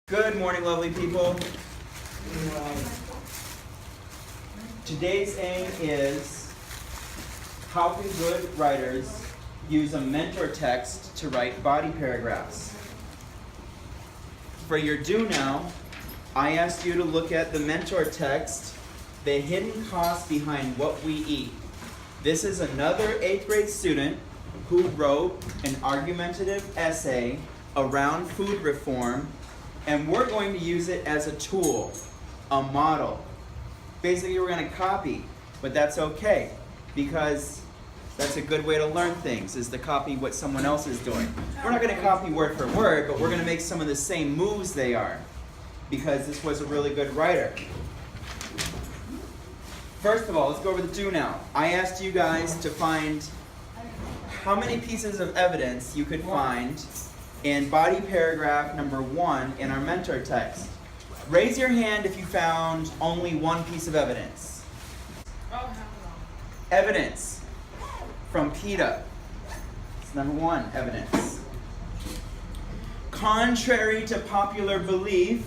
Good morning, lovely people. Today's aim is how can good writers use a mentor text to write body paragraphs. For your do now, I asked you to look at the mentor text, the hidden cost behind what we eat. This is another 8th grade student who wrote an argumentative essay around food reform, and we're going to use it as a tool, a model. Basically, we're going to copy, but that's okay, because that's a good way to learn things, is to copy what someone else is doing. We're not going to copy word for word, but we're going to make some of the same moves they are, because this was a really good writer. First of all, let's go over the do now. I asked you guys to find how many pieces of evidence you could find in body paragraph number 1 in our mentor text. Raise your hand if you found only one piece of evidence. Evidence from PETA. It's number 1, evidence. Contrary to popular belief,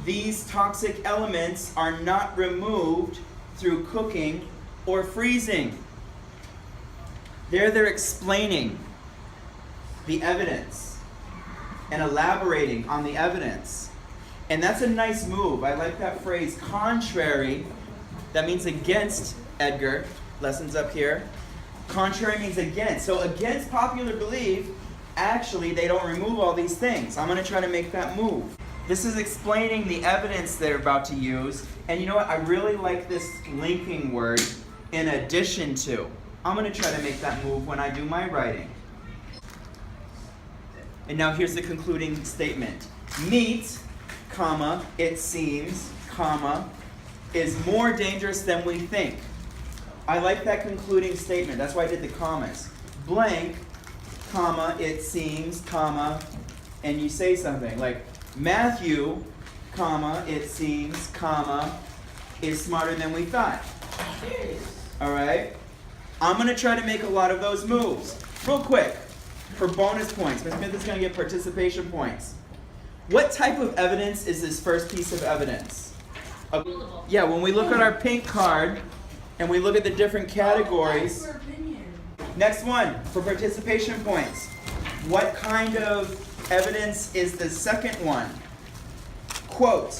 these toxic elements are not removed through cooking or freezing. They're explaining the evidence and elaborating on the evidence. And that's a nice move. I like that phrase, contrary. That means against, Edgar. Lessons up here. Contrary means against. So against popular belief, actually they don't remove all these things. I'm going to try to make that move. This is explaining the evidence they're about to use. And you know what? I really like this linking word, in addition to. I'm going to try to make that move when I do my writing. And now here's the concluding statement. Meat, comma, it seems, comma, is more dangerous than we think. I like that concluding statement. That's why I did the commas. Blank, comma, it seems, comma, and you say something like, Matthew, comma, it seems, comma, is smarter than we thought. All right? I'm going to try to make a lot of those moves. Real quick, for bonus points. Ms. Smith is going to get participation points. What type of evidence is this first piece of evidence? Yeah, when we look at our pink card and we look at the different categories. Next one, for participation points. What kind of evidence is the second one? Quote,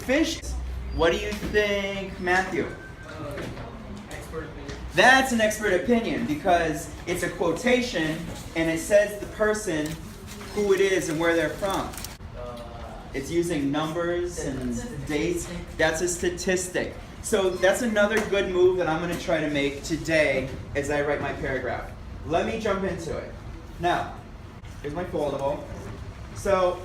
fish. What do you think, Matthew? That's an expert opinion because it's a quotation and it says the person, who it is, and where they're from. It's using numbers and dates. That's a statistic. So that's another good move that I'm going to try to make today as I write my paragraph. Let me jump into it. Now, here's my foldable. So,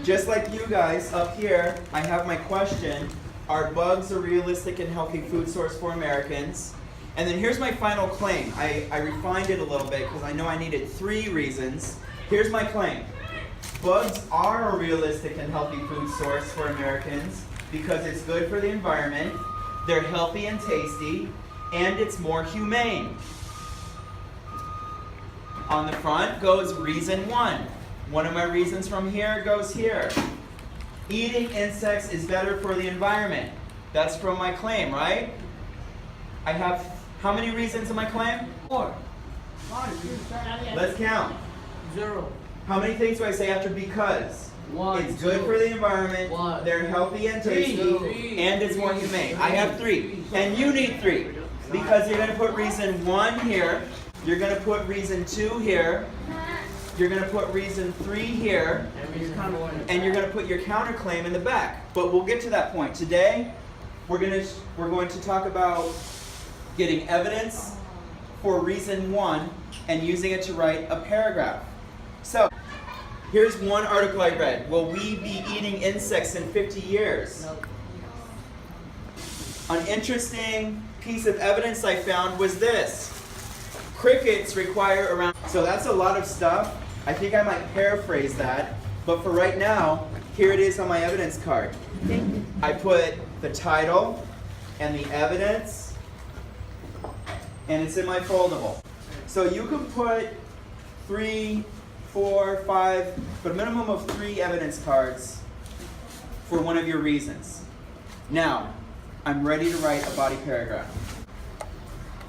just like you guys up here, I have my question, are bugs a realistic and healthy food source for Americans? And then here's my final claim. I refined it a little bit because I know I needed 3 reasons. Here's my claim. Bugs are a realistic and healthy food source for Americans because it's good for the environment, they're healthy and tasty, and it's more humane. On the front goes reason 1. One of my reasons from here goes here. Eating insects is better for the environment. That's from my claim, right? I have how many reasons in my claim? 4. Let's count. 0. How many things do I say after because? 1. It's good for the environment, 1. they're healthy and tasty, 3. and it's more humane. I have 3. And you need 3. Because you're going to put reason 1 here, you're going to put reason 2 here, you're going to put reason 3 here, and you're going to put your counterclaim in the back. But we'll get to that point. Today, we're going to talk about getting evidence for reason 1 and using it to write a paragraph. So, here's one article I read. Will we be eating insects in 50 years? An interesting piece of evidence I found was this. Crickets require around... So that's a lot of stuff. I think I might paraphrase that. But for right now, here it is on my evidence card. I put the title and the evidence, and it's in my foldable. So you can put 3 4, 5, but a minimum of 3 evidence cards for one of your reasons. Now, I'm ready to write a body paragraph.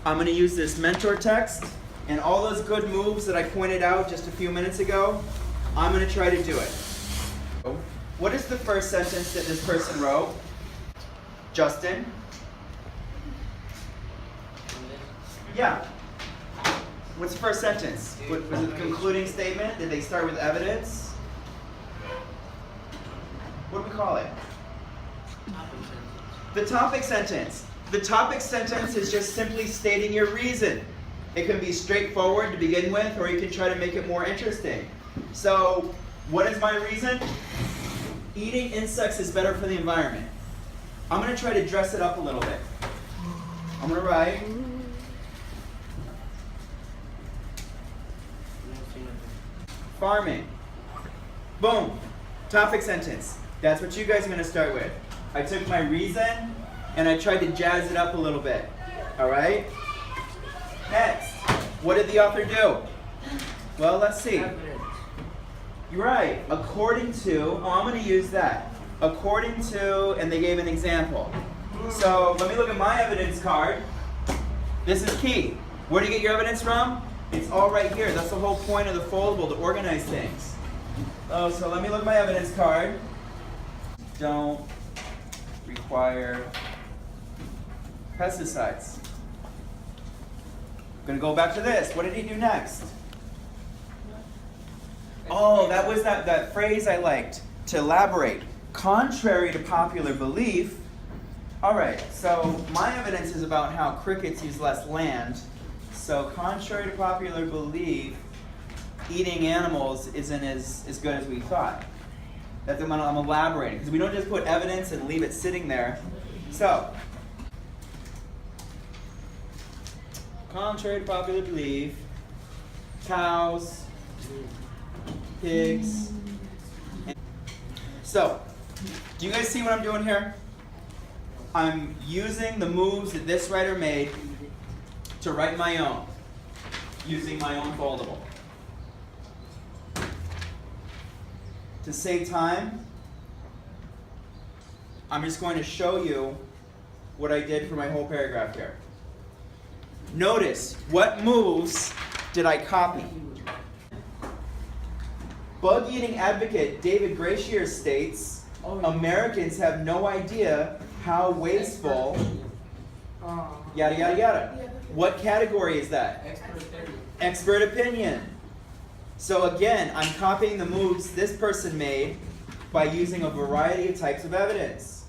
I'm going to use this mentor text and all those good moves that I pointed out just a few minutes ago. I'm going to try to do it. What is the first sentence that this person wrote? Justin? Yeah. What's the first sentence? Was it the concluding statement? Did they start with evidence? What do we call it? The topic sentence. The topic sentence is just simply stating your reason. It can be straightforward to begin with, or you can try to make it more interesting. So, what is my reason? Eating insects is better for the environment. I'm going to try to dress it up a little bit. I'm going to write, farming. Boom. Topic sentence. That's what you guys are going to start with. I took my reason and I tried to jazz it up a little bit. Alright? Next. What did the author do? Well, let's see. You're right. According to, I'm going to use that. According to, and they gave an example. So let me look at my evidence card. This is key. Where do you get your evidence from? It's all right here. That's the whole point of the foldable, to organize things. Oh, so let me look at my evidence card. Don't require pesticides. I'm going to go back to this. What did he do next? Oh, that was that phrase I liked. To elaborate. Contrary to popular belief. All right, so my evidence is about how crickets use less land. So contrary to popular belief, eating animals isn't as good as we thought. That's what I'm elaborating, because we don't just put evidence and leave it sitting there. So, contrary to popular belief, cows, pigs. So, do you guys see what I'm doing here? I'm using the moves that this writer made to write my own, using my own foldable. To save time, I'm just going to show you what I did for my whole paragraph here. Notice, what moves did I copy? Bug-eating advocate David Gracier states, Americans have no idea how wasteful, yada, yada, yada. What category is that? Expert opinion. So again, I'm copying the moves this person made by using a variety of types of evidence.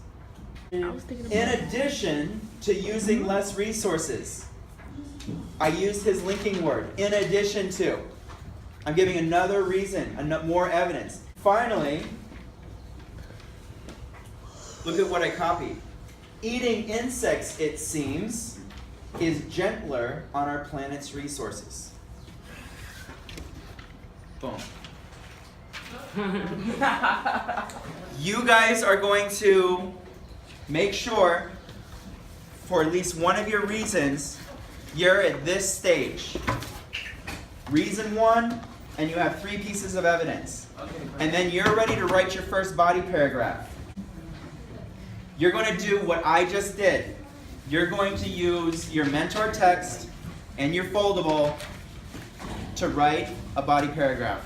In addition to using less resources, I used his linking word, in addition to. I'm giving another reason, more evidence. Finally, look at what I copied. Eating insects, it seems, is gentler on our planet's resources. Boom. You guys are going to make sure, for at least one of your reasons, you're at this stage. Reason 1, and you have 3 pieces of evidence. And then you're ready to write your first body paragraph. You're going to do what I just did. You're going to use your mentor text and your foldable to write a body paragraph.